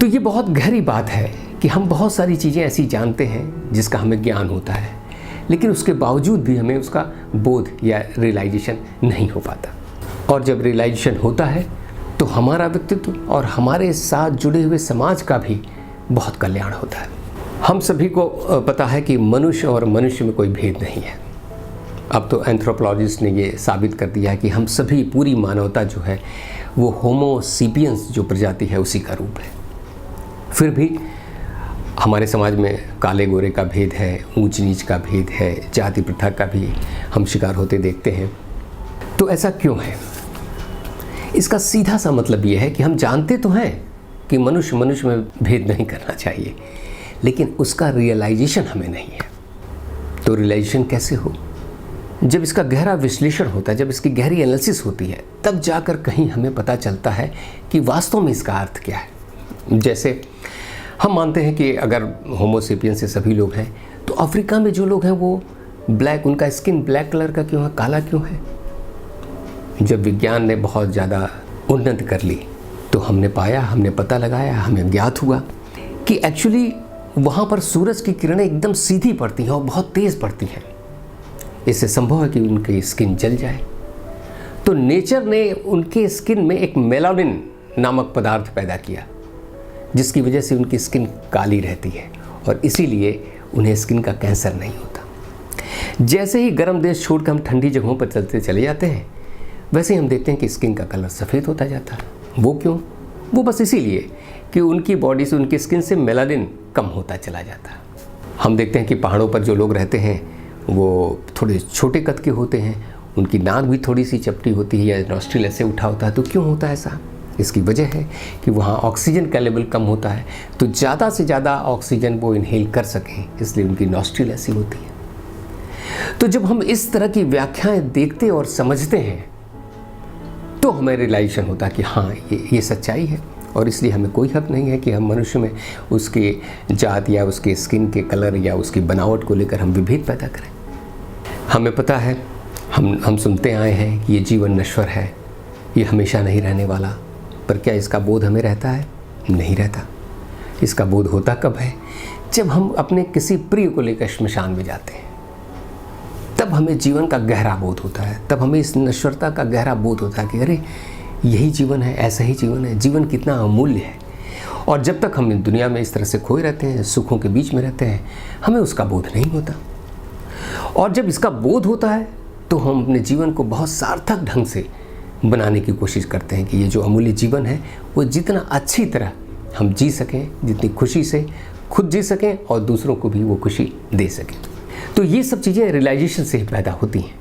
तो ये बहुत गहरी बात है कि हम बहुत सारी चीज़ें ऐसी जानते हैं जिसका हमें ज्ञान होता है, लेकिन उसके बावजूद भी हमें उसका बोध या रियलाइजेशन नहीं हो पाता। और जब रियलाइजेशन होता है तो हमारा व्यक्तित्व और हमारे साथ जुड़े हुए समाज का भी बहुत कल्याण होता है। हम सभी को पता है कि मनुष्य और मनुष्य में कोई भेद नहीं है। अब तो एंथ्रोपोलॉजिस्ट ने ये साबित कर दिया है कि हम सभी, पूरी मानवता जो है वो होमो सेपियंस जो प्रजाति है उसी का रूप है। फिर भी हमारे समाज में काले गोरे का भेद है, ऊंच नीच का भेद है, जाति प्रथा का भी हम शिकार होते देखते हैं। तो ऐसा क्यों है? इसका सीधा सा मतलब ये है कि हम जानते तो हैं कि मनुष्य मनुष्य में भेद नहीं करना चाहिए, लेकिन उसका रियलाइजेशन हमें नहीं है। तो रियलाइजेशन कैसे हो? जब इसका गहरा विश्लेषण होता है, जब इसकी गहरी एनालिसिस होती है, तब जाकर कहीं हमें पता चलता है कि वास्तव में इसका अर्थ क्या है। जैसे हम मानते हैं कि अगर होमो सेपियंस से सभी लोग हैं, तो अफ्रीका में जो लोग हैं वो ब्लैक, उनका स्किन ब्लैक कलर का क्यों है, काला क्यों है? जब विज्ञान ने बहुत ज़्यादा उन्नति कर ली तो हमने पाया, हमने पता लगाया, हमें ज्ञात हुआ कि एक्चुअली वहाँ पर सूरज की किरणें एकदम सीधी पड़ती हैं और बहुत तेज़ पड़ती हैं। इससे संभव है कि उनकी स्किन जल जाए। तो नेचर ने उनके स्किन में एक मेलानिन नामक पदार्थ पैदा किया, जिसकी वजह से उनकी स्किन काली रहती है और इसीलिए उन्हें स्किन का कैंसर नहीं होता। जैसे ही गर्म देश छोड़कर हम ठंडी जगहों पर चलते चले जाते हैं, वैसे ही हम देखते हैं कि स्किन का कलर सफ़ेद होता जाता है। वो क्यों? वो बस इसीलिए कि उनकी बॉडी से, उनकी स्किन से मेलानिन कम होता चला जाता है। हम देखते हैं कि पहाड़ों पर जो लोग रहते हैं वो थोड़े छोटे कद के होते हैं, उनकी नाक भी थोड़ी सी चपटी होती है या नॉस्ट्रिल ऐसे उठा होता है। तो क्यों होता है ऐसा? इसकी वजह है कि वहाँ ऑक्सीजन का लेवल कम होता है, तो ज़्यादा से ज़्यादा ऑक्सीजन वो इनहेल कर सकें, इसलिए उनकी नॉस्ट्रिल ऐसी होती है। तो जब हम इस तरह की व्याख्याएं देखते और समझते हैं तो हमें रियलाइजेशन होता है कि हाँ, ये सच्चाई है और इसलिए हमें कोई हक नहीं है कि हम मनुष्य में उसके जात या उसके स्किन के कलर या उसकी बनावट को लेकर हम विभेद पैदा करें। हमें पता है, हम सुनते आए हैं कि ये जीवन नश्वर है, ये हमेशा नहीं रहने वाला, पर क्या इसका बोध हमें रहता है? नहीं रहता। इसका बोध होता कब है? जब हम अपने किसी प्रिय को लेकर श्मशान में जाते हैं, तब हमें जीवन का गहरा बोध होता है, तब हमें इस नश्वरता का गहरा बोध होता है कि अरे यही जीवन है, ऐसा ही जीवन है, जीवन कितना अमूल्य है। और जब तक हम दुनिया में इस तरह से खोए रहते हैं, सुखों के बीच में रहते हैं, हमें उसका बोध नहीं होता। और जब इसका बोध होता है तो हम अपने जीवन को बहुत सार्थक ढंग से बनाने की कोशिश करते हैं कि ये जो अमूल्य जीवन है वो जितना अच्छी तरह हम जी सकें, जितनी खुशी से खुद जी सकें और दूसरों को भी वो खुशी दे सकें। तो ये सब चीज़ें रियलाइजेशन से ही पैदा होती हैं।